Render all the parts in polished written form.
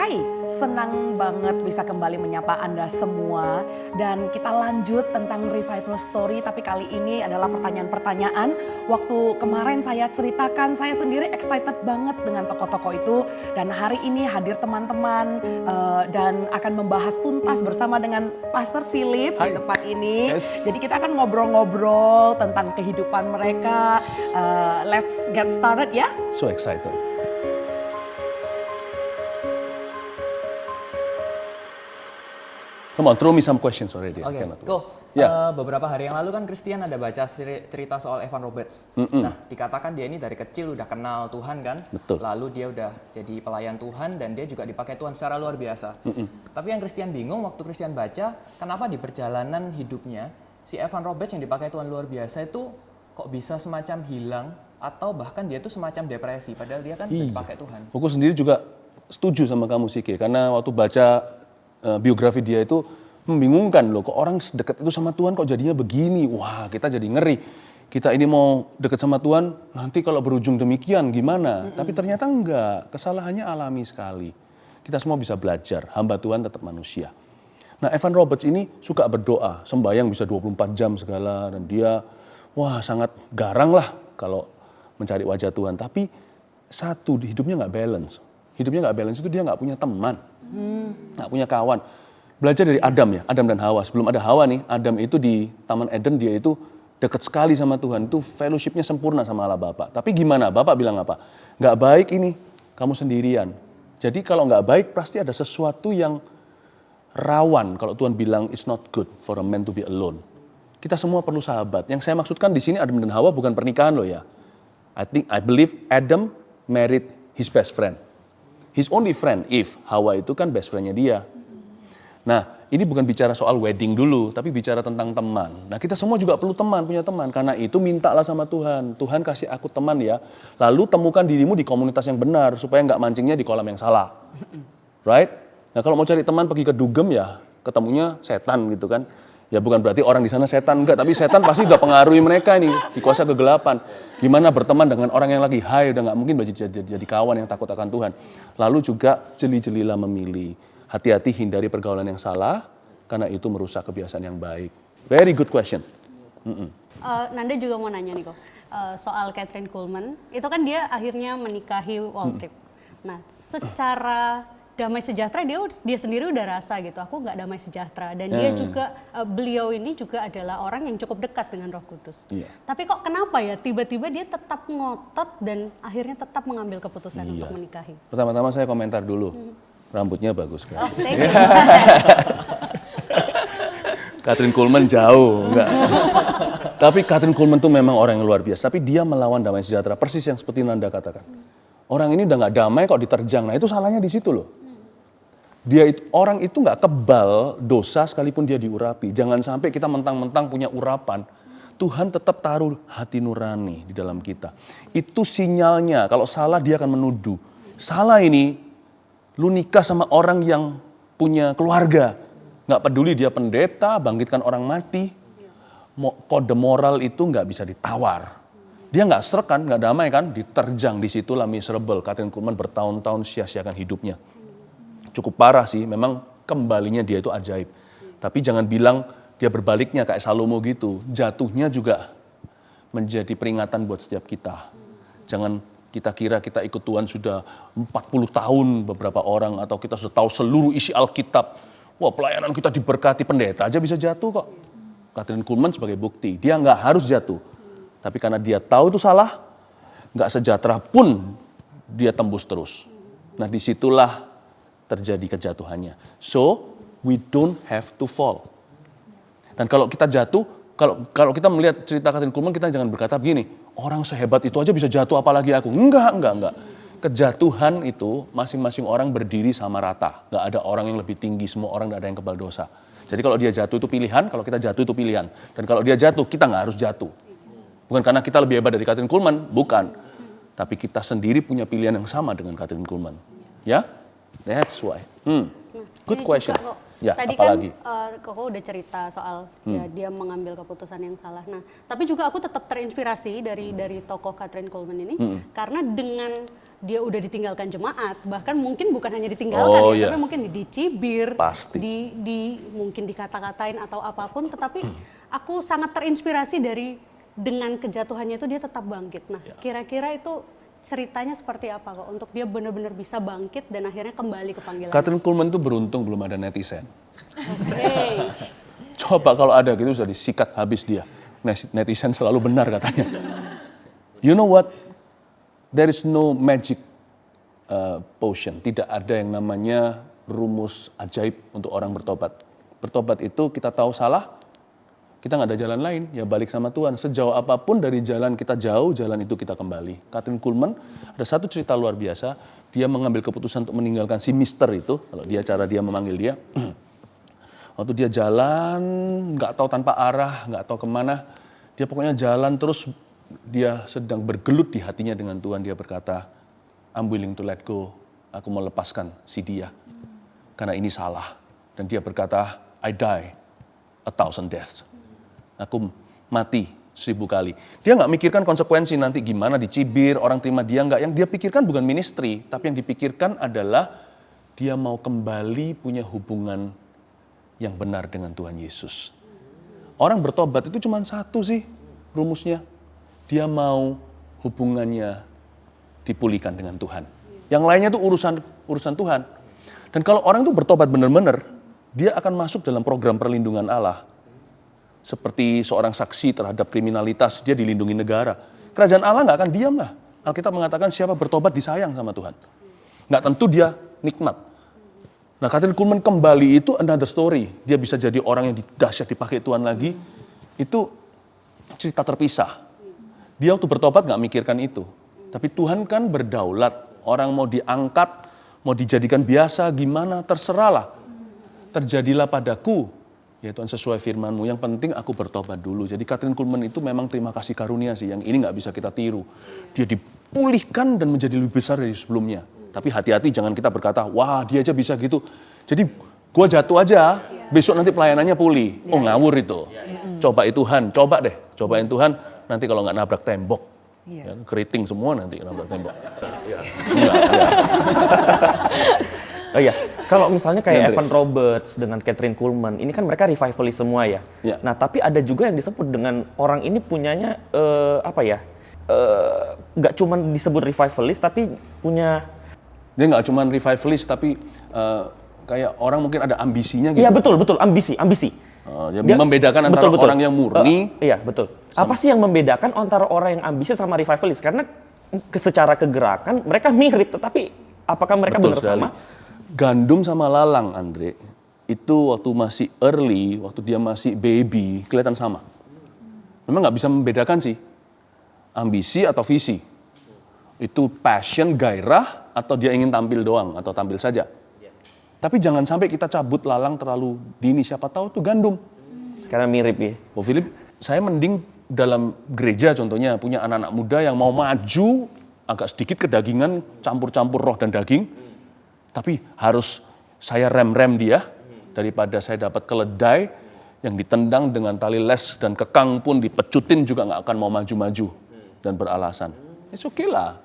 Hai, senang banget bisa kembali menyapa Anda semua. Dan kita lanjut tentang revival story, tapi kali ini adalah pertanyaan-pertanyaan. Waktu kemarin saya ceritakan, saya sendiri excited banget dengan tokoh-tokoh itu. Dan hari ini hadir teman-teman dan akan membahas tuntas bersama dengan Pastor Philip di tempat ini. Jadi kita akan ngobrol-ngobrol tentang kehidupan mereka. Let's get started ya. So excited. Come on, throw me some questions already. Oke, go. Yeah. Beberapa hari yang lalu kan Christian ada baca cerita soal Evan Roberts. Nah, dikatakan dia ini dari kecil udah kenal Tuhan kan. Betul. Lalu dia udah jadi pelayan Tuhan dan dia juga dipakai Tuhan secara luar biasa. Tapi yang Christian bingung waktu Christian baca, kenapa di perjalanan hidupnya si Evan Roberts yang dipakai Tuhan luar biasa itu kok bisa semacam hilang atau bahkan dia tuh semacam depresi padahal dia kan dipakai Tuhan. Aku sendiri juga setuju sama kamu Sike, karena waktu baca biografi dia itu membingungkan loh, kok orang sedekat itu sama Tuhan kok jadinya begini. Wah, kita jadi ngeri. Kita ini mau dekat sama Tuhan, nanti kalau berujung demikian gimana? Tapi ternyata enggak, kesalahannya alami sekali. Kita semua bisa belajar, hamba Tuhan tetap manusia. Nah, Evan Roberts ini suka berdoa, sembahyang bisa 24 jam segala, dan dia wah sangat garang lah kalau mencari wajah Tuhan. Tapi satu, hidupnya nggak balance. Hidupnya nggak balance itu dia nggak punya teman, nggak punya kawan. Belajar dari Adam ya, Adam dan Hawa. Sebelum ada Hawa nih, Adam itu di Taman Eden dia itu dekat sekali sama Tuhan. Itu fellowship-nya sempurna sama Allah Bapa. Tapi gimana? Bapak bilang apa? Nggak baik ini, kamu sendirian. Jadi kalau nggak baik pasti ada sesuatu yang rawan. Kalau Tuhan bilang it's not good for a man to be alone. Kita semua perlu sahabat. Yang saya maksudkan di sini Adam dan Hawa bukan pernikahan loh ya. I believe Adam married his best friend. His only friend, Eve. Hawa itu kan best friend-nya dia. Nah, ini bukan bicara soal wedding dulu, tapi bicara tentang teman. Nah, kita semua juga perlu teman, punya teman. Karena itu mintalah sama Tuhan. Tuhan kasih aku teman ya. Lalu temukan dirimu di komunitas yang benar, supaya nggak mancingnya di kolam yang salah. Right? Nah, kalau mau cari teman pergi ke dugem ya, ketemunya setan gitu kan. Ya bukan berarti orang di sana setan, enggak. Tapi setan pasti udah pengaruhi mereka nih, di kuasa kegelapan. Gimana berteman dengan orang yang lagi high, udah nggak mungkin jadi kawan yang takut akan Tuhan. Lalu juga jeli-jelilah memilih. Hati-hati hindari pergaulan yang salah, karena itu merusak kebiasaan yang baik. Very good question. Nanda juga mau nanya nih kok, soal Kathryn Kuhlman. Itu kan dia akhirnya menikahi Waltrip. Nah, secara damai sejahtera dia sendiri udah rasa gitu, aku nggak damai sejahtera. Dan dia juga, beliau ini juga adalah orang yang cukup dekat dengan Roh Kudus. Tapi kok kenapa ya tiba-tiba dia tetap ngotot dan akhirnya tetap mengambil keputusan untuk menikahi? Pertama-tama saya komentar dulu. Rambutnya bagus kan. Oh, thank you. Kathryn Kuhlman jauh, enggak. Tapi Kathryn Kuhlman tuh memang orang yang luar biasa. Tapi dia melawan damai sejahtera, persis yang seperti Nanda katakan. Orang ini udah nggak damai kok diterjang. Nah itu salahnya di situ loh. Orang itu nggak kebal dosa sekalipun dia diurapi. Jangan sampai kita mentang-mentang punya urapan. Tuhan tetap taruh hati nurani di dalam kita. Itu sinyalnya. Kalau salah dia akan menuduh. Salah ini, lu nikah sama orang yang punya keluarga. Nggak peduli dia pendeta, bangkitkan orang mati. Kode moral itu nggak bisa ditawar. Dia nggak srek kan, nggak damai kan, diterjang di situlah miserable. Kathryn Kuhlman bertahun-tahun sia-siakan hidupnya. Cukup parah sih, memang kembalinya dia itu ajaib. Tapi jangan bilang dia berbaliknya kayak Salomo gitu. Jatuhnya juga menjadi peringatan buat setiap kita. Jangan kita kira kita ikut Tuhan sudah 40 tahun beberapa orang, atau kita sudah tahu seluruh isi Alkitab. Wah, pelayanan kita diberkati, pendeta aja bisa jatuh kok. Kathryn Kuhlman sebagai bukti, dia nggak harus jatuh. Tapi karena dia tahu itu salah, nggak sejahtera pun dia tembus terus. Nah disitulah terjadi kejatuhannya. So, we don't have to fall. Dan kalau kita jatuh, kalau kita melihat cerita Kathryn Kuhlman, kita jangan berkata begini, orang sehebat itu aja bisa jatuh apalagi aku. Enggak. Kejatuhan itu masing-masing orang berdiri sama rata. Nggak ada orang yang lebih tinggi, semua orang nggak ada yang kebal dosa. Jadi kalau dia jatuh itu pilihan, kalau kita jatuh itu pilihan. Dan kalau dia jatuh, kita nggak harus jatuh. Bukan karena kita lebih hebat dari Kathryn Kuhlman, bukan. Tapi kita sendiri punya pilihan yang sama dengan Kathryn Kuhlman. Ya? That's why. Good question. Ya, tadi apalagi? kan Koko udah cerita soal ya, dia mengambil keputusan yang salah. Nah, tapi juga aku tetap terinspirasi dari tokoh Kathryn Kuhlman ini karena dengan dia udah ditinggalkan jemaat, bahkan mungkin bukan hanya ditinggalkan tapi mungkin dicibir, Pasti. mungkin dikata-katain atau apapun, tetapi aku sangat terinspirasi dengan kejatuhannya itu dia tetap bangkit. Nah, kira-kira itu ceritanya seperti apa kok untuk dia benar-benar bisa bangkit dan akhirnya kembali ke panggilan? Kathryn Kuhlman itu beruntung belum ada netizen. Oke. Coba kalau ada gitu sudah disikat habis dia. Netizen selalu benar katanya. You know what? There is no magic potion. Tidak ada yang namanya rumus ajaib untuk orang bertobat. Bertobat itu kita tahu salah, kita nggak ada jalan lain, ya balik sama Tuhan. Sejauh apapun dari jalan kita jauh, jalan itu kita kembali. Kathryn Kuhlman ada satu cerita luar biasa. Dia mengambil keputusan untuk meninggalkan si Mister itu, kalau cara dia memanggil dia. Waktu dia jalan, nggak tahu tanpa arah, nggak tahu kemana. Dia pokoknya jalan terus. Dia sedang bergelut di hatinya dengan Tuhan. Dia berkata, I'm willing to let go. Aku mau lepaskan si dia. Karena ini salah. Dan dia berkata, I die 1,000 deaths. Aku mati 1000 kali. Dia nggak mikirkan konsekuensi nanti gimana dicibir, orang terima dia nggak. Yang dia pikirkan bukan ministry. Tapi yang dipikirkan adalah dia mau kembali punya hubungan yang benar dengan Tuhan Yesus. Orang bertobat itu cuma satu sih rumusnya. Dia mau hubungannya dipulihkan dengan Tuhan. Yang lainnya itu urusan Tuhan. Dan kalau orang itu bertobat benar-benar, dia akan masuk dalam program perlindungan Allah. Seperti seorang saksi terhadap kriminalitas, dia dilindungi negara. Kerajaan Allah nggak akan diam lah. Alkitab mengatakan siapa bertobat disayang sama Tuhan. Nggak tentu dia nikmat. Nah, Kathryn Kuhlman kembali itu another story. Dia bisa jadi orang yang dahsyat dipakai Tuhan lagi. Itu cerita terpisah. Dia waktu bertobat nggak mikirkan itu. Tapi Tuhan kan berdaulat. Orang mau diangkat, mau dijadikan biasa, gimana, terserahlah. Terjadilah padaku, ya Tuhan sesuai firman-Mu. Yang penting aku bertobat dulu. Jadi Kathryn Kuhlman itu memang terima kasih karunia sih. Yang ini nggak bisa kita tiru. Dia dipulihkan dan menjadi lebih besar dari sebelumnya. Tapi hati-hati jangan kita berkata, wah dia aja bisa gitu. Jadi gua jatuh aja, besok nanti pelayanannya pulih. Oh ngawur itu. Cobai Tuhan, coba deh. Cobain Tuhan. Nanti kalau nggak nabrak tembok, ya, keriting semua nanti nabrak tembok. Oh iya, kalau misalnya kayak Evan Roberts dengan Kathryn Kuhlman, ini kan mereka revivalis semua ya. Nah, tapi ada juga yang disebut dengan orang ini punyanya nggak cuma disebut revivalis, tapi punya. Dia nggak cuma revivalis, tapi kayak orang mungkin ada ambisinya gitu. Iya betul, ambisi. Dia membedakan antara orang yang murni. Iya betul. Apa sih yang membedakan antara orang yang ambisius sama revivalis? Karena secara kegerakan mereka mirip, tetapi apakah mereka benar sama? Gandum sama lalang, Andre, itu waktu masih early, waktu dia masih baby, kelihatan sama. Memang nggak bisa membedakan sih, ambisi atau visi. Itu passion, gairah, atau dia ingin tampil doang, atau tampil saja. Tapi jangan sampai kita cabut lalang terlalu dini, siapa tahu itu gandum. Karena mirip ya. Oh Philip, saya mending dalam gereja contohnya punya anak-anak muda yang mau maju, agak sedikit kedagingan, campur-campur roh dan daging. Tapi harus saya rem-rem dia, daripada saya dapat keledai yang ditendang dengan tali les dan kekang pun dipecutin juga nggak akan mau maju-maju dan beralasan. It's okay lah.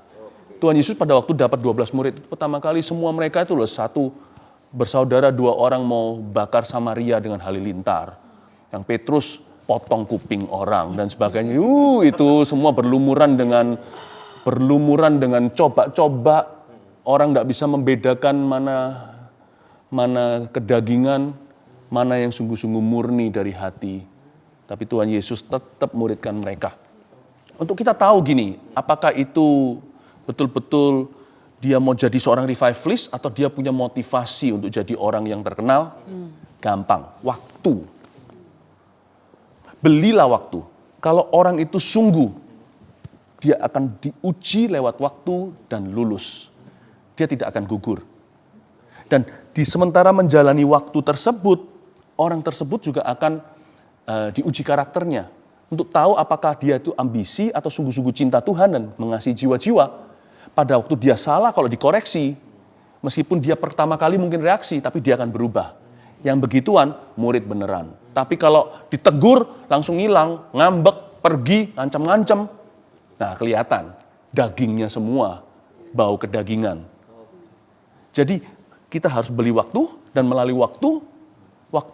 Tuhan Yesus pada waktu dapat 12 murid, itu pertama kali semua mereka itu loh, satu bersaudara, 2 orang mau bakar Samaria dengan halilintar. Yang Petrus potong kuping orang dan sebagainya. Itu semua berlumuran dengan coba-coba. Orang tidak bisa membedakan mana kedagingan, mana yang sungguh-sungguh murni dari hati. Tapi Tuhan Yesus tetap muridkan mereka. Untuk kita tahu gini, apakah itu betul-betul dia mau jadi seorang revivalist atau dia punya motivasi untuk jadi orang yang terkenal? Gampang, waktu. Belilah waktu. Kalau orang itu sungguh, dia akan diuji lewat waktu dan lulus. Dia tidak akan gugur. Dan di sementara menjalani waktu tersebut, orang tersebut juga akan diuji karakternya. Untuk tahu apakah dia itu ambisi atau sungguh-sungguh cinta Tuhan dan mengasihi jiwa-jiwa. Pada waktu dia salah, kalau dikoreksi, meskipun dia pertama kali mungkin reaksi, tapi dia akan berubah. Yang begituan, murid beneran. Tapi kalau ditegur, langsung hilang, ngambek, pergi, ngancam-ngancam. Nah kelihatan, dagingnya semua bau kedagingan. Jadi kita harus beli waktu dan melalui waktu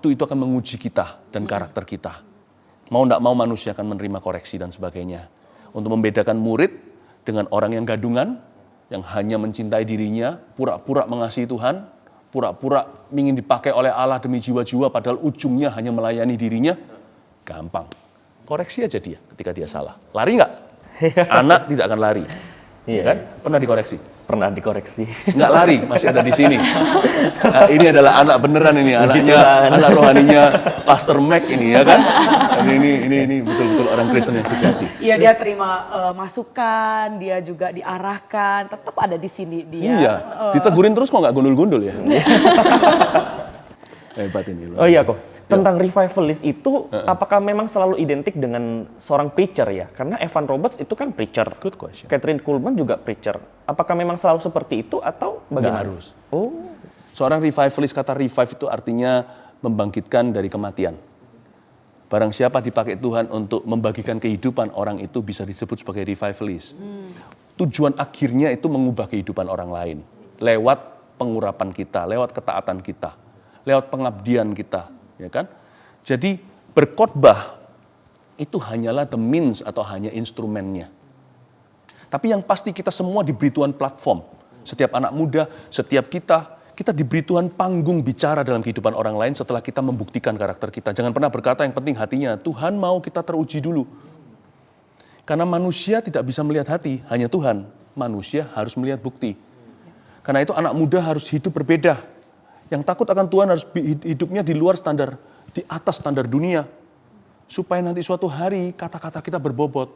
itu akan menguji kita dan karakter kita. Mau tidak mau manusia akan menerima koreksi dan sebagainya. Untuk membedakan murid dengan orang yang gadungan, yang hanya mencintai dirinya, pura-pura mengasihi Tuhan, pura-pura ingin dipakai oleh Allah demi jiwa-jiwa, padahal ujungnya hanya melayani dirinya, gampang. Koreksi aja dia ketika dia salah. Lari nggak? Anak tidak akan lari. Iya kan? Pernah dikoreksi? Pernah dikoreksi. Nggak lari, masih ada di sini. Nah, ini adalah anak beneran ini, anak rohaninya Pastor Mac ini ya kan. Ini betul-betul orang Kristen yang sejati. Iya, dia terima masukan, dia juga diarahkan, tetap ada di sini dia. Iya, ditegurin terus kok nggak gundul-gundul ya. Hebat ini. Oh iya kok. Tentang revivalist itu, apakah memang selalu identik dengan seorang preacher ya? Karena Evan Roberts itu kan preacher. Good question. Kathryn Kuhlman juga preacher. Apakah memang selalu seperti itu atau bagaimana? Nggak harus. Oh, Seorang revivalist, kata revive itu artinya membangkitkan dari kematian. Barang siapa dipakai Tuhan untuk membagikan kehidupan, orang itu bisa disebut sebagai revivalist. Tujuan akhirnya itu mengubah kehidupan orang lain. Lewat pengurapan kita, lewat ketaatan kita, lewat pengabdian kita. Ya kan? Jadi berkhotbah itu hanyalah the means atau hanya instrumennya. Tapi yang pasti kita semua diberi Tuhan platform. Setiap anak muda, setiap kita diberi Tuhan panggung bicara dalam kehidupan orang lain setelah kita membuktikan karakter kita. Jangan pernah berkata yang penting hatinya, Tuhan mau kita teruji dulu. Karena manusia tidak bisa melihat hati, hanya Tuhan. Manusia harus melihat bukti. Karena itu anak muda harus hidup berbeda. Yang takut akan Tuhan harus hidupnya di luar standar, di atas standar dunia. Supaya nanti suatu hari kata-kata kita berbobot.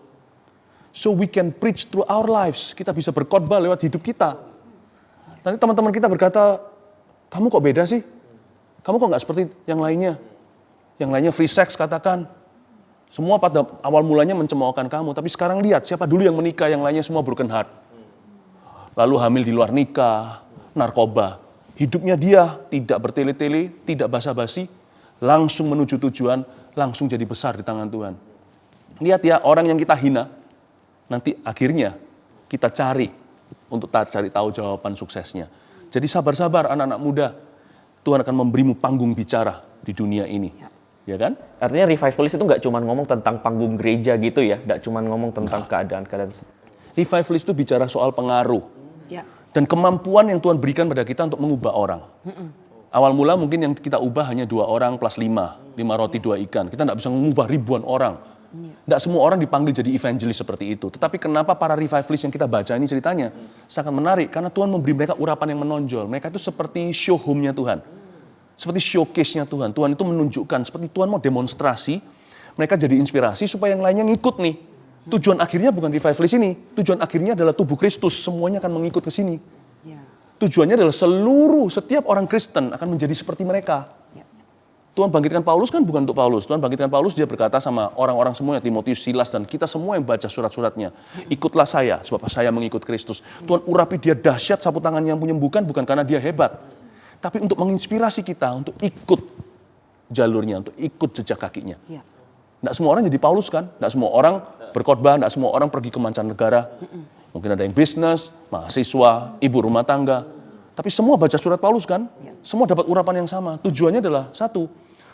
So we can preach through our lives. Kita bisa berkhotbah lewat hidup kita. Nanti teman-teman kita berkata, kamu kok beda sih? Kamu kok nggak seperti yang lainnya? Yang lainnya free sex katakan. Semua pada awal mulanya mencemoohkan kamu. Tapi sekarang lihat siapa dulu yang menikah, yang lainnya semua broken heart. Lalu hamil di luar nikah, narkoba. Hidupnya dia tidak bertele-tele, tidak basa-basi, langsung menuju tujuan, langsung jadi besar di tangan Tuhan. Lihat ya, orang yang kita hina, nanti akhirnya kita cari untuk cari tahu jawaban suksesnya. Jadi sabar-sabar anak-anak muda, Tuhan akan memberimu panggung bicara di dunia ini. Ya kan? artinya revivalist itu nggak cuma ngomong tentang panggung gereja gitu ya, nggak cuma ngomong tentang keadaan-keadaan. Revivalist itu bicara soal pengaruh. Ya. Dan kemampuan yang Tuhan berikan pada kita untuk mengubah orang. Awal mula mungkin yang kita ubah hanya 2 orang plus 5 roti 2 ikan. Kita tidak bisa mengubah ribuan orang. Tidak semua orang dipanggil jadi evangelis seperti itu. Tetapi kenapa para revivalist yang kita baca ini ceritanya sangat menarik. Karena Tuhan memberi mereka urapan yang menonjol. Mereka itu seperti show home-nya Tuhan. Seperti showcase-nya Tuhan. Tuhan itu menunjukkan, seperti Tuhan mau demonstrasi. Mereka jadi inspirasi supaya yang lainnya ngikut nih. Tujuan akhirnya bukan revivalis ini. Tujuan akhirnya adalah tubuh Kristus. Semuanya akan mengikut ke sini. Ya. Tujuannya adalah setiap orang Kristen akan menjadi seperti mereka. Ya. Tuhan bangkitkan Paulus kan bukan untuk Paulus. Tuhan bangkitkan Paulus, dia berkata sama orang-orang semuanya, Timotius, Silas, dan kita semua yang baca surat-suratnya. Ikutlah saya, sebab saya mengikut Kristus. Tuhan urapi dia dahsyat, sapu tangan yang menyembuhkan bukan karena dia hebat. Tapi untuk menginspirasi kita, untuk ikut jalurnya, untuk ikut jejak kakinya. Ya. Tidak semua orang jadi Paulus kan, tidak semua orang berkhotbah, tidak semua orang pergi ke mancanegara. Mungkin ada yang bisnis, mahasiswa, ibu rumah tangga. Tapi semua baca surat Paulus kan, semua dapat urapan yang sama. Tujuannya adalah satu,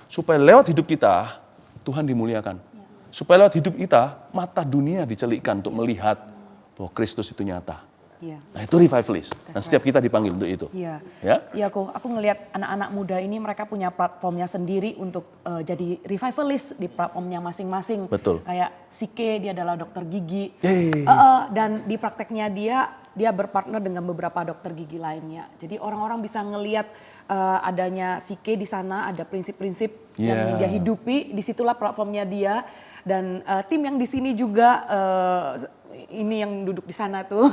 supaya lewat hidup kita, Tuhan dimuliakan. Supaya lewat hidup kita, mata dunia dicelikkan untuk melihat bahwa Kristus itu nyata. Ya. Nah itu revivalist. Dan setiap kita dipanggil untuk itu. Iya, Ya? iya aku ngelihat anak-anak muda ini mereka punya platformnya sendiri untuk jadi revivalist di platformnya masing-masing. Betul. Kayak Sike, dia adalah dokter gigi. Yeay. Dan di prakteknya dia berpartner dengan beberapa dokter gigi lainnya. Jadi orang-orang bisa ngelihat adanya Sike di sana, ada prinsip-prinsip yang dia hidupi. Disitulah platformnya dia. Dan tim yang di sini juga ini yang duduk di sana tuh,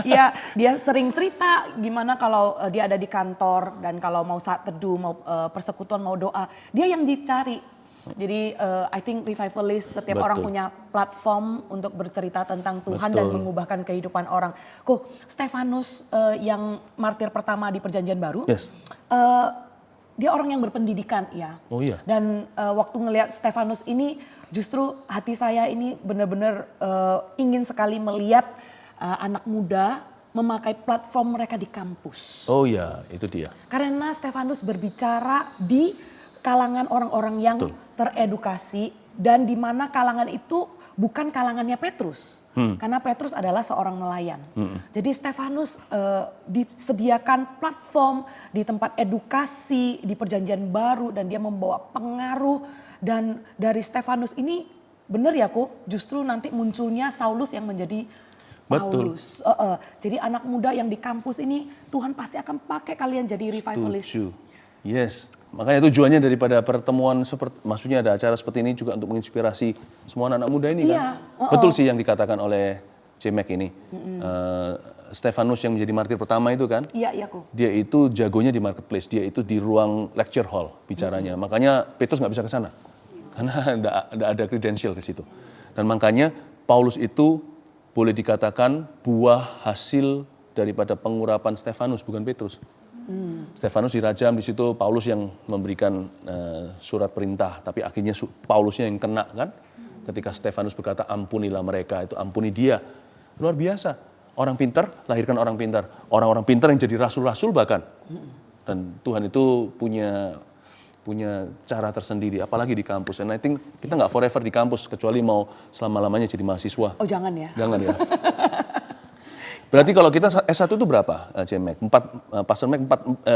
ya dia sering cerita gimana kalau dia ada di kantor dan kalau mau saat teduh, mau persekutuan, mau doa, dia yang dicari. Jadi I think revivalist setiap orang punya platform untuk bercerita tentang Tuhan dan mengubahkan kehidupan orang. Stefanus yang martir pertama di Perjanjian Baru, dia orang yang berpendidikan ya. Oh iya. Dan waktu ngelihat Stefanus ini justru hati saya ini benar-benar ingin sekali melihat anak muda memakai platform mereka di kampus. Oh ya, itu dia. Karena Stefanus berbicara di kalangan orang-orang yang teredukasi dan di mana kalangan itu bukan kalangannya Petrus. Karena Petrus adalah seorang nelayan. Jadi Stefanus disediakan platform di tempat edukasi di Perjanjian Baru dan dia membawa pengaruh. Dan dari Stefanus ini benar ya kok justru nanti munculnya Saulus yang menjadi Paulus. Jadi anak muda yang di kampus ini Tuhan pasti akan pakai kalian jadi revivalist. Yes, makanya tujuannya daripada pertemuan maksudnya ada acara seperti ini juga untuk menginspirasi semua anak muda ini kan. Betul sih yang dikatakan oleh J-Mac ini. Stefanus yang menjadi martir pertama itu kan. Iya kok. Dia itu jagonya di marketplace, dia itu di ruang lecture hall bicaranya. Makanya Petrus nggak bisa ke sana. Karena enggak ada kredensial ke situ. Dan makanya Paulus itu boleh dikatakan buah hasil daripada pengurapan Stefanus, bukan Petrus. Stefanus dirajam di situ, Paulus yang memberikan surat perintah, tapi akhirnya Paulusnya yang kena kan. Ketika Stefanus berkata ampunilah mereka, itu ampuni dia. Luar biasa. Orang pintar lahirkan orang pintar. Orang-orang pintar yang jadi rasul-rasul bahkan. Dan Tuhan itu punya cara tersendiri, apalagi di kampus. And I think kita nggak forever di kampus, kecuali mau selama-lamanya jadi mahasiswa. Oh jangan ya. Jangan ya. Berarti kalau kita S1 itu berapa, J-Mac? Pastor Mac,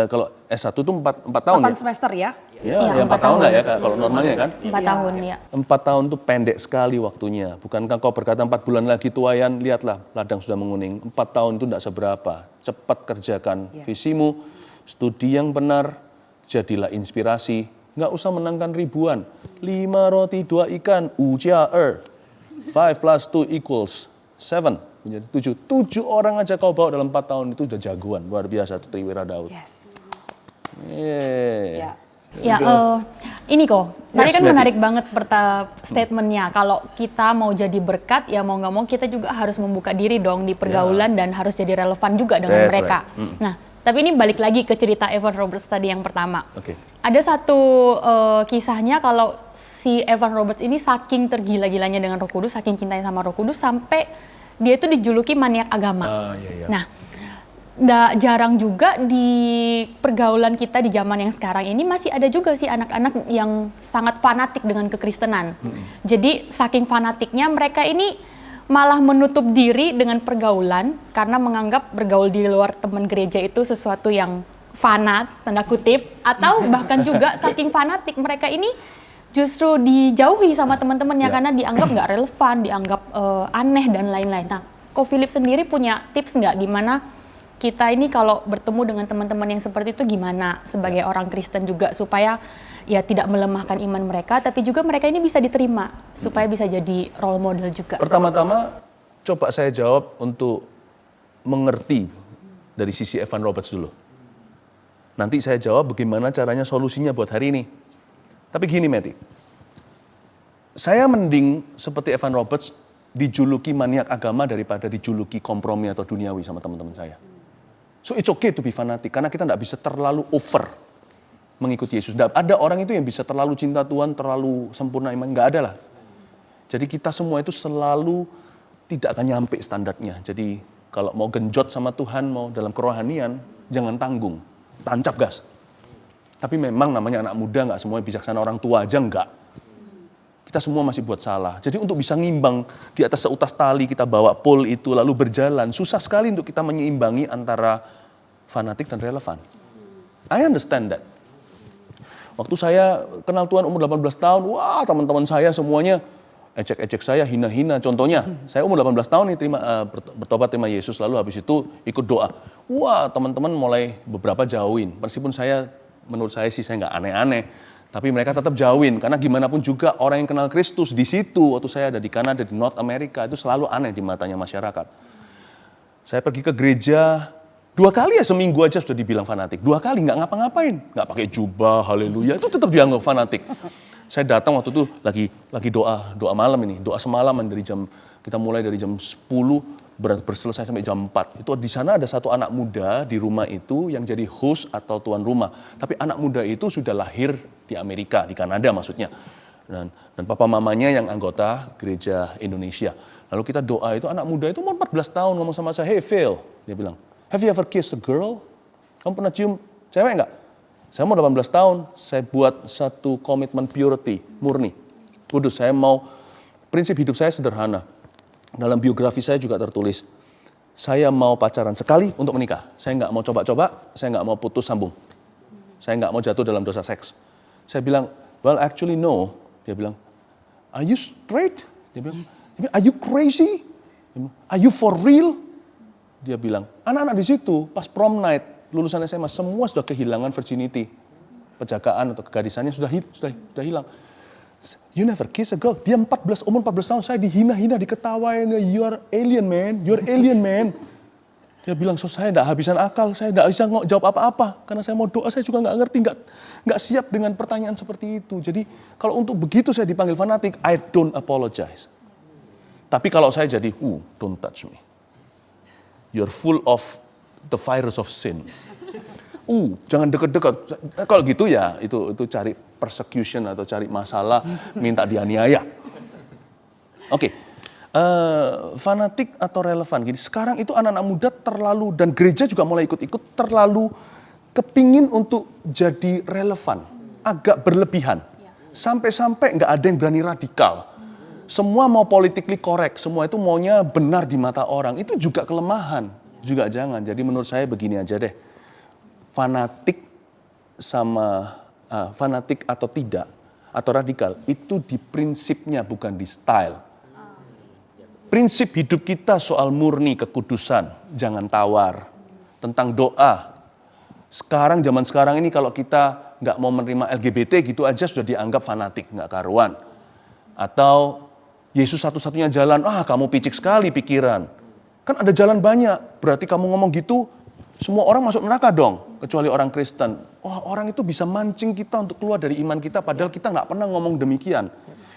kalau S1 itu 4 tahun 8 ya? semester ya? Ya 4 tahun lah ya kalau normalnya kan? 4 tahun ya. 4 tahun itu pendek sekali waktunya. Bukankah kau berkata 4 bulan lagi tuayan, lihatlah ladang sudah menguning. 4 tahun itu tidak seberapa. Cepat kerjakan visimu, studi yang benar, jadilah inspirasi. Nggak usah menangkan ribuan. 5 roti 2 ikan, uja 5 plus 2 equals 7. Menjadi 7 orang aja kau bawa dalam 4 tahun itu udah jagoan. Luar biasa itu Triwira Daud. Yes. Yeah. Ya, ini kok, tadi kan menarik banget statementnya. Kalau kita mau jadi berkat, ya mau nggak mau kita juga harus membuka diri dong di pergaulan dan harus jadi relevan juga dengan mereka. Nah, tapi ini balik lagi ke cerita Evan Roberts tadi yang pertama. Ada satu kisahnya kalau si Evan Roberts ini saking tergila-gilanya dengan Roh Kudus, saking cintanya sama Roh Kudus sampai dia itu dijuluki maniak agama. Nah, jarang juga di pergaulan kita di zaman yang sekarang ini masih ada juga sih anak-anak yang sangat fanatik dengan kekristenan. Jadi saking fanatiknya mereka ini malah menutup diri dengan pergaulan karena menganggap bergaul di luar teman gereja itu sesuatu yang fanat, tanda kutip, atau bahkan juga saking fanatik mereka ini justru dijauhi sama teman-temannya karena dianggap nggak relevan, dianggap aneh dan lain-lain. Nah, Ko Philip sendiri punya tips nggak gimana kita ini kalau bertemu dengan teman-teman yang seperti itu gimana sebagai orang Kristen juga supaya ya tidak melemahkan iman mereka, tapi juga mereka ini bisa diterima supaya bisa jadi role model juga. Pertama-tama coba saya jawab untuk mengerti dari sisi Evan Roberts dulu. Nanti saya jawab bagaimana caranya solusinya buat hari ini. Tapi gini Meti, saya mending seperti Evan Roberts dijuluki maniak agama daripada dijuluki kompromi atau duniawi sama teman-teman saya. So it's okay to be fanatik, karena kita tidak bisa terlalu over mengikuti Yesus. Ada orang itu yang bisa terlalu cinta Tuhan, terlalu sempurna iman, nggak ada lah. Jadi kita semua itu selalu tidak akan nyampe standarnya. Jadi kalau mau genjot sama Tuhan, mau dalam kerohanian, jangan tanggung, tancap gas. Tapi memang namanya anak muda, nggak semuanya bijaksana, orang tua aja nggak. Kita semua masih buat salah. Jadi untuk bisa ngimbang di atas seutas tali kita bawa pole itu lalu berjalan, susah sekali untuk kita menyeimbangi antara fanatik dan relevan. I understand that. Waktu saya kenal Tuhan umur 18 tahun, wah teman-teman saya semuanya ejek-ejek saya, hina-hina. Contohnya, saya umur 18 tahun nih bertobat terima Yesus, lalu habis itu ikut doa. Wah teman-teman mulai beberapa jauhin. Meskipun menurut saya sih saya nggak aneh-aneh, tapi mereka tetap jauhin karena gimana pun juga orang yang kenal Kristus di situ waktu saya ada di Kanada, di North America itu selalu aneh di matanya masyarakat. Saya pergi ke gereja 2 kali ya seminggu aja sudah dibilang fanatik. 2 kali nggak ngapa-ngapain, nggak pakai jubah, haleluya, itu tetap dianggap fanatik. Saya datang waktu itu lagi doa malam ini, doa semalaman kita mulai dari jam 10 berselesai sampai jam 4. Itu di sana ada satu anak muda di rumah itu yang jadi host atau tuan rumah. Tapi anak muda itu sudah lahir di Amerika, di Kanada maksudnya. Dan papa mamanya yang anggota gereja Indonesia. Lalu kita doa itu anak muda itu umur 14 tahun ngomong sama saya, "Hey Phil." Dia bilang, have you ever kissed a girl? Kamu pernah cium cewek nggak? Saya mau 18 tahun, saya buat satu komitmen purity, murni. Kudus, prinsip hidup saya sederhana. Dalam biografi saya juga tertulis, saya mau pacaran sekali untuk menikah. Saya nggak mau coba-coba, saya nggak mau putus sambung. Saya nggak mau jatuh dalam dosa seks. Saya bilang, well actually no. Dia bilang, are you straight? Dia bilang, are you crazy? Dia bilang, are you for real? Dia bilang, anak-anak di situ pas prom night, lulusan SMA, semua sudah kehilangan virginity. Penjagaan atau kegadisannya sudah hilang. You never kiss a girl. Dia umur 14 tahun, saya dihina-hina, diketawain. You are alien man, you are alien man. Dia bilang, so saya tidak habisan akal, saya tidak bisa jawab apa-apa. Karena saya mau doa, saya juga nggak ngerti, nggak siap dengan pertanyaan seperti itu. Jadi kalau untuk begitu saya dipanggil fanatik, I don't apologize. Tapi kalau saya jadi, don't touch me. You're full of the virus of sin. Jangan dekat-dekat. Kalau gitu ya, itu cari persecution atau cari masalah, minta dianiaya. Oke. Fanatik atau relevan. Gini, sekarang itu anak-anak muda terlalu, dan gereja juga mulai ikut-ikut, terlalu kepingin untuk jadi relevan. Agak berlebihan. Sampai-sampai nggak ada yang berani radikal. Semua mau politically correct, semua itu maunya benar di mata orang. Itu juga kelemahan. Juga jangan. Jadi menurut saya begini aja deh. Fanatik atau tidak, atau radikal, itu di prinsipnya bukan di style. Prinsip hidup kita soal murni, kekudusan, jangan tawar. Tentang doa. Zaman sekarang ini kalau kita nggak mau menerima LGBT gitu aja sudah dianggap fanatik, nggak karuan. Atau Yesus satu-satunya jalan, kamu picik sekali pikiran. Kan ada jalan banyak, berarti kamu ngomong gitu, semua orang masuk neraka dong, kecuali orang Kristen. Orang itu bisa mancing kita untuk keluar dari iman kita, padahal kita nggak pernah ngomong demikian.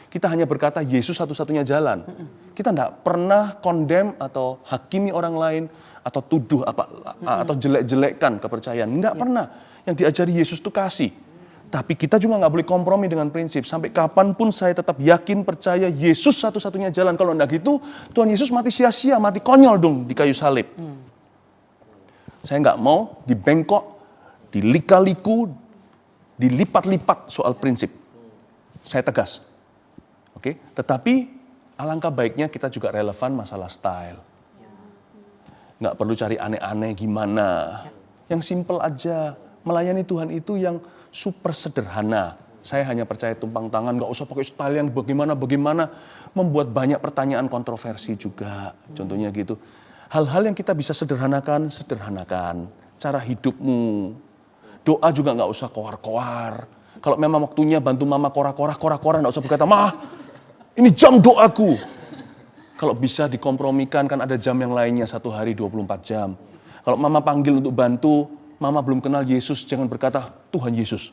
Kita hanya berkata Yesus satu-satunya jalan. Kita nggak pernah condemn atau hakimi orang lain, atau tuduh atau jelek-jelekkan kepercayaan. Nggak pernah. Yang diajari Yesus itu kasih. Tapi kita juga nggak boleh kompromi dengan prinsip. Sampai kapanpun saya tetap yakin, percaya Yesus satu-satunya jalan. Kalau enggak gitu, Tuhan Yesus mati sia-sia, mati konyol dong di kayu salib. Saya nggak mau dibengkok, dilika-liku, dilipat-lipat soal prinsip. Saya tegas. Oke? Tetapi alangkah baiknya kita juga relevan masalah style. Nggak perlu cari aneh-aneh gimana. Yang simple aja. Melayani Tuhan itu yang super sederhana. Saya hanya percaya tumpang tangan, nggak usah pakai style yang bagaimana. Membuat banyak pertanyaan kontroversi juga. Contohnya gitu. Hal-hal yang kita bisa sederhanakan. Cara hidupmu. Doa juga nggak usah koar-koar. Kalau memang waktunya bantu mama korak-korak, nggak usah berkata, "Ma, ini jam doaku." Kalau bisa dikompromikan, kan ada jam yang lainnya, 1 hari 24 jam. Kalau mama panggil untuk bantu, mama belum kenal Yesus, jangan berkata, "Tuhan Yesus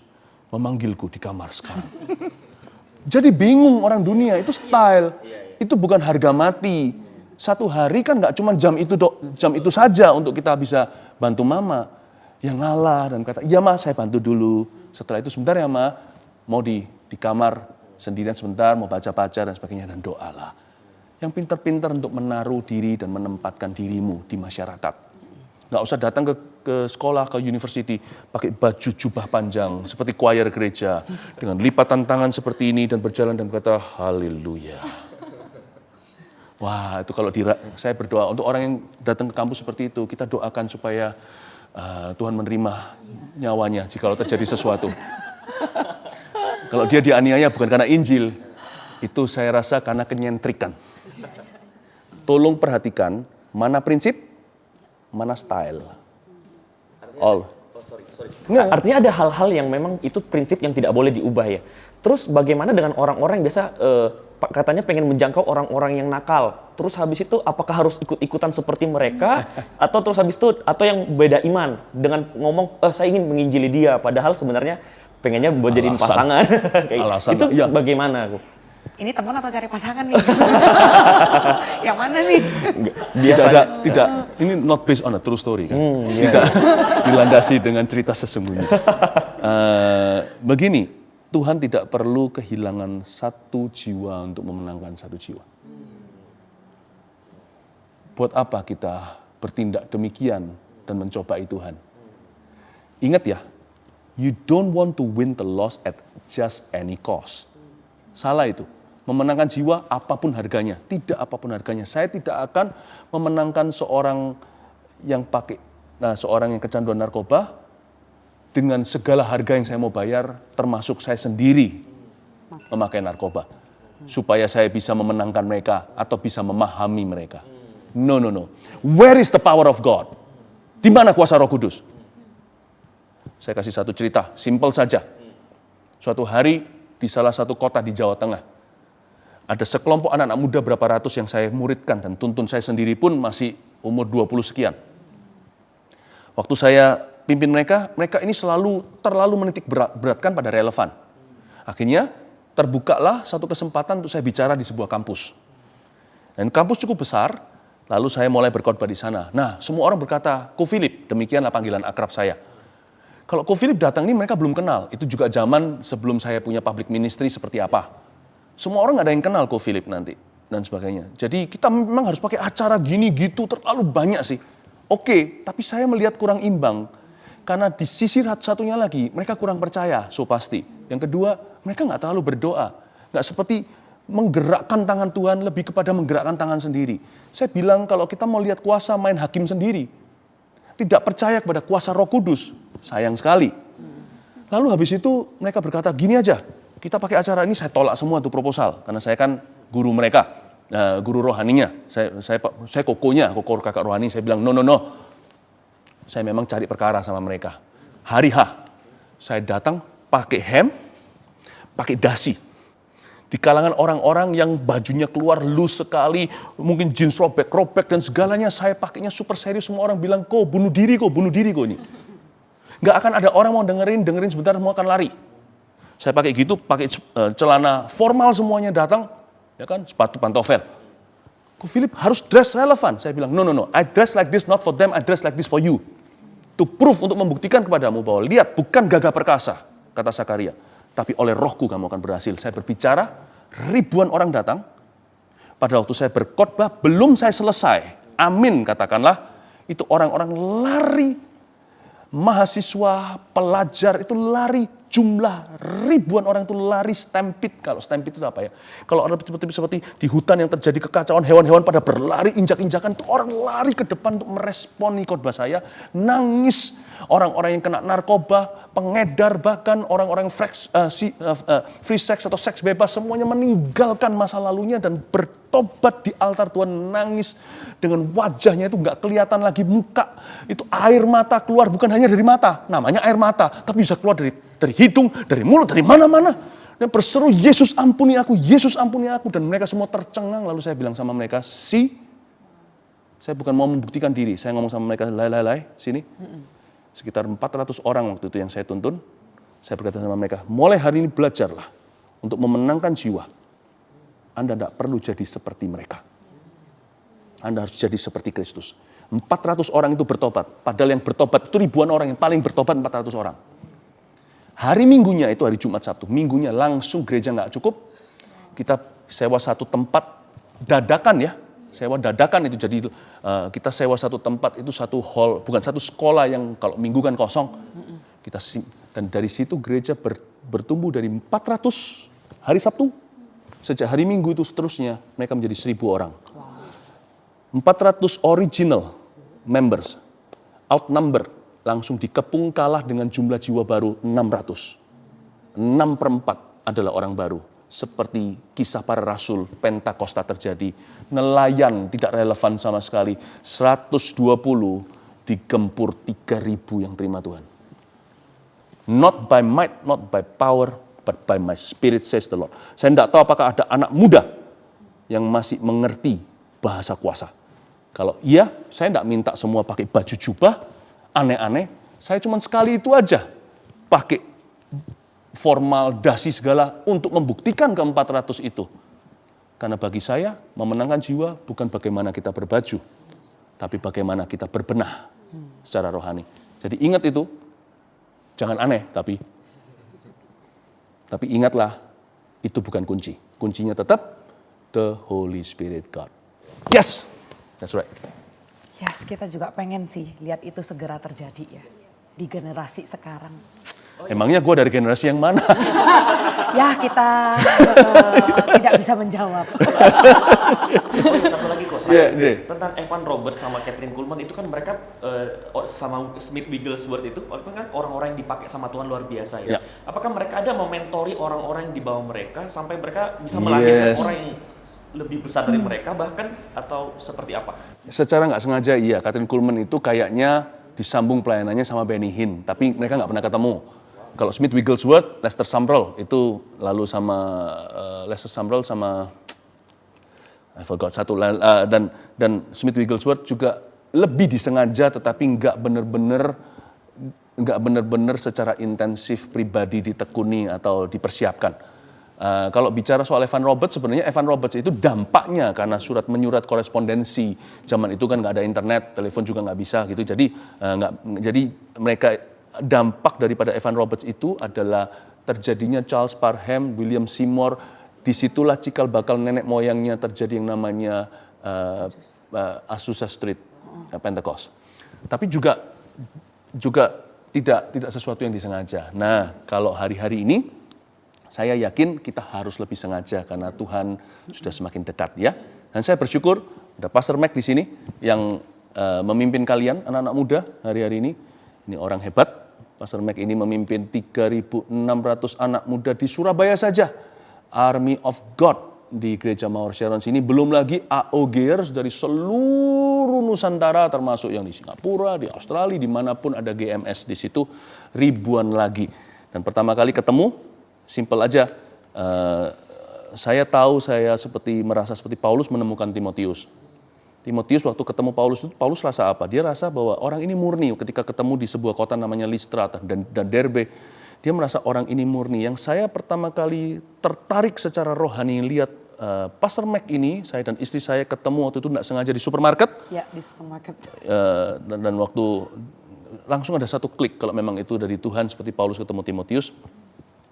memanggilku di kamar sekarang." Jadi bingung orang dunia, itu style. Itu bukan harga mati. 1 hari kan nggak cuma jam itu saja untuk kita bisa bantu mama. Yang ngalah dan kata, "Iya Ma, saya bantu dulu." Setelah itu sebentar ya Ma, mau di kamar sendirian sebentar, mau baca-baca dan sebagainya, dan doalah. Yang pintar-pintar untuk menaruh diri dan menempatkan dirimu di masyarakat. Nggak usah datang ke sekolah, ke university, pakai baju jubah panjang, seperti choir gereja, dengan lipatan tangan seperti ini, dan berjalan dan berkata, "Haleluya." Wah, itu kalau saya berdoa untuk orang yang datang ke kampus seperti itu, kita doakan supaya Tuhan menerima nyawanya jika terjadi sesuatu. Kalau dia dianiaya bukan karena Injil, itu saya rasa karena kenyentrikan. Tolong perhatikan mana prinsip, mana style. Artinya ada hal-hal yang memang itu prinsip yang tidak boleh diubah ya. Terus bagaimana dengan orang-orang yang biasa katanya pengen menjangkau orang-orang yang nakal. Terus habis itu apakah harus ikut-ikutan seperti mereka atau terus habis itu atau yang beda iman dengan ngomong saya ingin menginjili dia padahal sebenarnya pengennya buat jadiin pasangan. Itu iya. Bagaimana? Ini teman atau cari pasangan nih? Yang mana nih? Tidak. Ini not based on a true story kan? Tidak dilandasi dengan cerita sesungguhnya. Begini, Tuhan tidak perlu kehilangan 1 jiwa untuk memenangkan 1 jiwa. Buat apa kita bertindak demikian dan mencobai Tuhan. Ingat ya, you don't want to win the lost at just any cost. Salah itu. Memenangkan jiwa apapun harganya, tidak apapun harganya. Saya tidak akan memenangkan seorang yang seorang yang kecanduan narkoba dengan segala harga yang saya mau bayar, termasuk saya sendiri memakai narkoba, supaya saya bisa memenangkan mereka atau bisa memahami mereka. No. Where is the power of God? Di mana kuasa Roh Kudus? Saya kasih satu cerita, simple saja. Suatu hari di salah satu kota di Jawa Tengah, ada sekelompok anak-anak muda berapa ratus yang saya muridkan dan tuntun, saya sendiri pun masih umur 20 sekian. Waktu saya pimpin mereka ini terlalu menitik beratkan pada relevan. Akhirnya terbukalah satu kesempatan untuk saya bicara di sebuah kampus. Dan kampus cukup besar, lalu saya mulai berkhotbah di sana. Nah, semua orang berkata, Ko Philip, demikianlah panggilan akrab saya. Kalau Ko Philip datang ini mereka belum kenal, itu juga zaman sebelum saya punya public ministry seperti apa. Semua orang nggak ada yang kenal Ko Philip nanti, dan sebagainya. Jadi kita memang harus pakai acara gini gitu, terlalu banyak sih. Oke, tapi saya melihat kurang imbang. Karena di sisi satunya lagi, mereka kurang percaya, so pasti. Yang kedua, mereka nggak terlalu berdoa. Nggak seperti menggerakkan tangan Tuhan, lebih kepada menggerakkan tangan sendiri. Saya bilang kalau kita mau lihat kuasa main hakim sendiri, tidak percaya kepada kuasa Roh Kudus, sayang sekali. Lalu habis itu mereka berkata, gini aja, kita pakai acara ini, saya tolak semua tuh proposal. Karena saya kan guru mereka, guru rohaninya. Saya kokonya, koko kakak rohani, saya bilang, no. Saya memang cari perkara sama mereka. Hari H, saya datang pakai hem, pakai dasi. Di kalangan orang-orang yang bajunya keluar loose sekali, mungkin jeans robek-robek dan segalanya, saya pakainya super serius. Semua orang bilang, kok bunuh diri kok ini. Nggak akan ada orang mau dengerin sebentar semua akan lari. Saya pakai gitu, pakai celana formal semuanya datang, ya kan, sepatu pantofel. Ko Philip harus dress relevan. Saya bilang, no. I dress like this not for them, I dress like this for you. To proof, untuk membuktikan kepadamu bahwa lihat, bukan gagah perkasa, kata Sakaria. Tapi oleh Rohku kamu akan berhasil. Saya berbicara, ribuan orang datang. Pada waktu saya berkhotbah, belum saya selesai. Amin, katakanlah. Itu orang-orang lari. Mahasiswa, pelajar itu lari. Jumlah ribuan orang itu lari stampede. Kalau stampede itu apa ya? Kalau orang seperti di hutan yang terjadi kekacauan, hewan-hewan pada berlari, injak-injakan. Itu orang lari ke depan untuk meresponi khotbah saya. Nangis. Orang-orang yang kena narkoba, pengedar, bahkan orang-orang free sex atau seks bebas, semuanya meninggalkan masa lalunya dan bertobat di altar Tuhan, nangis dengan wajahnya itu nggak kelihatan lagi muka. Itu air mata keluar, bukan hanya dari mata, namanya air mata, tapi bisa keluar dari hidung, dari mulut, dari mana-mana. Dan berseru, Yesus ampuni aku, Yesus ampuni aku. Dan mereka semua tercengang, lalu saya bilang sama mereka, saya bukan mau membuktikan diri, saya ngomong sama mereka, lai, sini. Sekitar 400 orang waktu itu yang saya tuntun. Saya berkata sama mereka, mulai hari ini belajarlah untuk memenangkan jiwa. Anda tidak perlu jadi seperti mereka. Anda harus jadi seperti Kristus. 400 orang itu bertobat. Padahal yang bertobat itu ribuan orang, yang paling bertobat 400 orang. Hari Minggunya itu hari Jumat Sabtu. Minggunya langsung gereja nggak cukup. Kita sewa satu tempat dadakan ya. Sewa dadakan itu, jadi kita sewa satu tempat itu satu hall, bukan satu sekolah yang kalau minggu kan kosong. Dan dari situ gereja bertumbuh dari 400 hari Sabtu, sejak hari Minggu itu seterusnya mereka menjadi 1.000 orang. 400 original members, outnumber, langsung dikepung kalah dengan jumlah jiwa baru 600. 6/4 adalah orang baru. Seperti kisah para rasul, Pentakosta terjadi. Nelayan tidak relevan sama sekali. 120 digempur 3.000 yang terima Tuhan. Not by might, not by power, but by my spirit says the Lord. Saya tidak tahu apakah ada anak muda yang masih mengerti bahasa kuasa. Kalau iya, saya tidak minta semua pakai baju jubah, aneh-aneh. Saya cuma sekali itu aja pakai formal, dasi segala untuk membuktikan ke-400 itu. Karena bagi saya, memenangkan jiwa bukan bagaimana kita berbaju, tapi bagaimana kita berbenah secara rohani. Jadi ingat itu, jangan aneh, tapi ingatlah, itu bukan kunci. Kuncinya tetap the Holy Spirit God. Yes, that's right. Yes, kita juga pengen sih lihat itu segera terjadi ya di generasi sekarang. Emangnya gue dari generasi yang mana? Ya kita tidak bisa menjawab. Satu lagi kok, Iya, deh. tentang Evan Roberts sama Catherine Kuhlman itu kan mereka sama Smith Wigglesworth itu kan orang-orang yang dipakai sama Tuhan luar biasa ya. Ya. Apakah mereka ada mementori orang-orang yang di bawah mereka sampai mereka bisa melahirkan orang yang lebih besar dari mereka bahkan atau seperti apa? Secara nggak sengaja iya, Catherine Kuhlman itu kayaknya disambung pelayanannya sama Benny Hinn, tapi mereka nggak pernah ketemu. Kalau Smith Wigglesworth, Lester Sumrall itu lalu sama Lester Sumrall sama I forgot satu dan Smith Wigglesworth juga lebih disengaja tetapi nggak benar-benar secara intensif pribadi ditekuni atau dipersiapkan. Kalau bicara soal Evan Roberts, sebenarnya Evan Roberts itu dampaknya karena surat menyurat korespondensi. Zaman itu kan nggak ada internet, telepon juga nggak bisa gitu. Jadi mereka dampak daripada Evan Roberts itu adalah terjadinya Charles Parham, William Seymour. Disitulah cikal bakal nenek moyangnya terjadi yang namanya Azusa Street Pentecost. Tapi juga tidak sesuatu yang disengaja. Nah, kalau hari-hari ini saya yakin kita harus lebih sengaja karena Tuhan sudah semakin dekat ya. Dan saya bersyukur ada Pastor Mac di sini yang memimpin kalian anak-anak muda hari-hari ini. Ini orang hebat. Pastor Mac ini memimpin 3.600 anak muda di Surabaya saja. Army of God di Gereja Mawar Sharon sini. Belum lagi AOGers dari seluruh Nusantara termasuk yang di Singapura, di Australia, dimanapun ada GMS di situ. Ribuan lagi. Dan pertama kali ketemu, simple aja. Saya tahu saya merasa seperti Paulus menemukan Timotius. Timotius waktu ketemu Paulus itu, Paulus rasa apa? Dia rasa bahwa orang ini murni ketika ketemu di sebuah kota namanya Listra dan Derbe. Dia merasa orang ini murni. Yang saya pertama kali tertarik secara rohani lihat Pastor Mac ini, saya dan istri saya ketemu waktu itu tidak sengaja di supermarket. Ya, di supermarket. Dan waktu langsung ada satu klik kalau memang itu dari Tuhan seperti Paulus ketemu Timotius.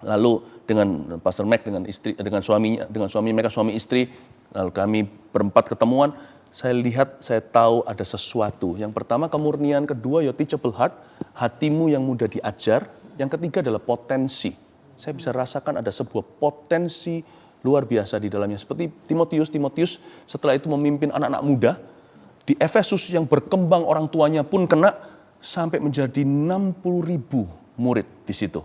Lalu dengan Pastor Mac dengan suami mereka suami istri, lalu kami berempat ketemuan. Saya lihat, saya tahu ada sesuatu. Yang pertama kemurnian, kedua your teachable heart, hatimu yang mudah diajar. Yang ketiga adalah potensi. Saya bisa rasakan ada sebuah potensi luar biasa di dalamnya. Seperti Timotius setelah itu memimpin anak-anak muda. Di Efesus yang berkembang orang tuanya pun kena sampai menjadi 60.000 murid di situ.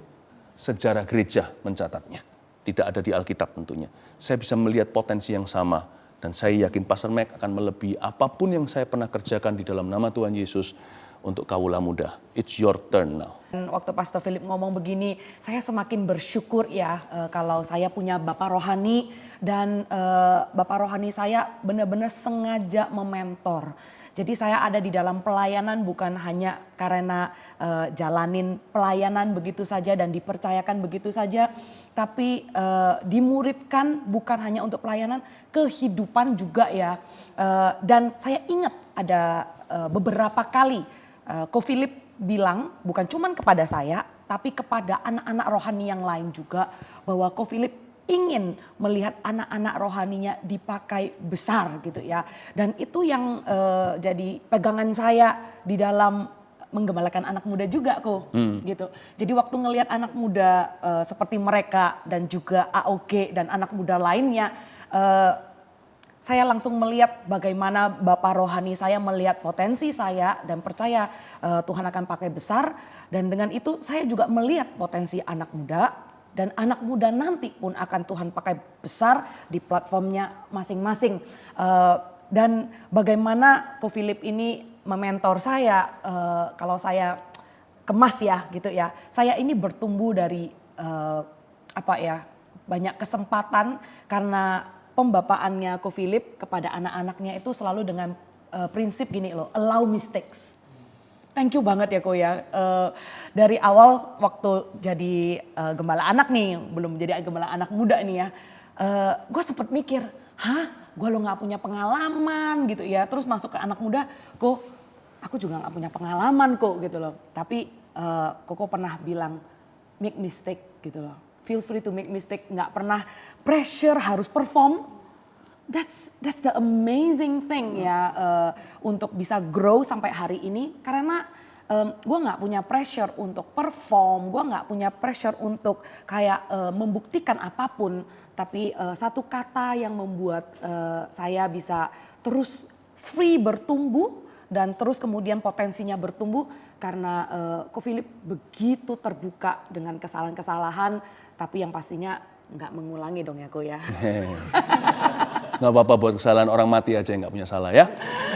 Sejarah gereja mencatatnya. Tidak ada di Alkitab tentunya. Saya bisa melihat potensi yang sama. Dan saya yakin Pastor Mac akan melebihi apapun yang saya pernah kerjakan di dalam nama Tuhan Yesus untuk kaula muda. It's your turn now. Waktu Pastor Philip ngomong begini, saya semakin bersyukur ya kalau saya punya Bapak rohani dan Bapak rohani saya benar-benar sengaja mementor. Jadi saya ada di dalam pelayanan bukan hanya karena jalanin pelayanan begitu saja dan dipercayakan begitu saja. Tapi dimuridkan bukan hanya untuk pelayanan, kehidupan juga ya. Dan saya ingat ada beberapa kali Ko Philip bilang bukan cuman kepada saya tapi kepada anak-anak rohani yang lain juga. Bahwa Ko Philip ingin melihat anak-anak rohaninya dipakai besar gitu ya. Dan itu yang jadi pegangan saya di dalam menggembalakan anak muda juga kok gitu. Jadi waktu ngelihat anak muda seperti mereka dan juga AOG dan anak muda lainnya, saya langsung melihat bagaimana Bapak rohani saya melihat potensi saya dan percaya Tuhan akan pakai besar. Dan dengan itu saya juga melihat potensi anak muda. Dan anak muda nanti pun akan Tuhan pakai besar di platformnya masing-masing. Dan bagaimana Ko Philip ini mementor saya, kalau saya kemas ya gitu ya. Saya ini bertumbuh dari banyak kesempatan karena pembapaannya Ko Philip kepada anak-anaknya itu selalu dengan prinsip gini loh, allow mistakes. Thank you banget ya Ko ya. Dari awal waktu jadi gembala anak nih, belum jadi gembala anak muda nih ya. Gue sempet mikir, gue lo gak punya pengalaman gitu ya. Terus masuk ke anak muda, Ko aku juga gak punya pengalaman Ko gitu loh. Tapi Koko pernah bilang, make mistake gitu loh. Feel free to make mistake, gak pernah pressure harus perform. that's the amazing thing ya, untuk bisa grow sampai hari ini, karena gue nggak punya pressure untuk perform, gue nggak punya pressure untuk kayak membuktikan apapun, tapi satu kata yang membuat saya bisa terus free bertumbuh dan terus kemudian potensinya bertumbuh karena Ko Philip begitu terbuka dengan kesalahan-kesalahan, tapi yang pastinya nggak mengulangi dong ya Ko ya. Nggak apa-apa, buat kesalahan orang mati aja yang nggak punya salah ya.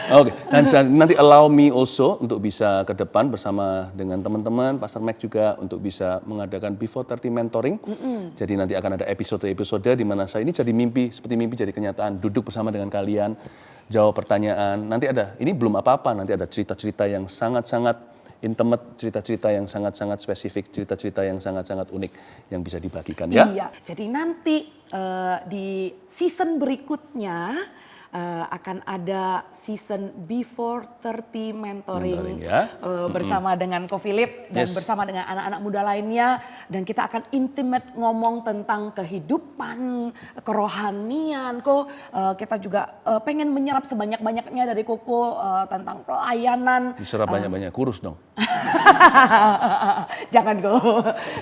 Oke, dan nanti allow me also untuk bisa ke depan bersama dengan teman-teman, Pastor Mac juga untuk bisa mengadakan Before 30 Mentoring. Jadi nanti akan ada episode-episode di mana saya ini jadi mimpi, seperti mimpi jadi kenyataan, duduk bersama dengan kalian, jawab pertanyaan. Nanti ada, ini belum apa-apa, nanti ada cerita-cerita yang sangat-sangat intimate, cerita-cerita yang sangat-sangat spesifik, cerita-cerita yang sangat-sangat unik yang bisa dibagikan ya. Iya, jadi nanti di season berikutnya akan ada season Before 30 Mentoring ya. Bersama dengan Ko Philip dan Yes. bersama dengan anak-anak muda lainnya, dan kita akan intimate ngomong tentang kehidupan, kerohanian. Kita juga pengen menyerap sebanyak-banyaknya dari Koko tentang pelayanan. Diserap banyak-banyak, kurus dong. Jangan Ko.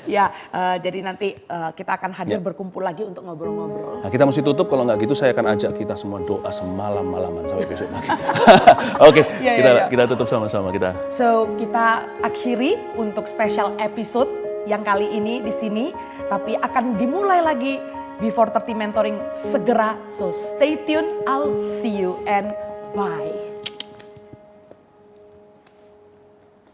Ya, jadi nanti kita akan hadir berkumpul lagi untuk ngobrol-ngobrol. Nah, kita mesti tutup, kalau nggak gitu saya akan ajak kita semua doa semalam-malaman sampai besok pagi. Oke, kita tutup sama-sama kita. So, kita akhiri untuk special episode yang kali ini di sini, tapi akan dimulai lagi Before 30 Mentoring segera. So, stay tuned. I'll see you and bye.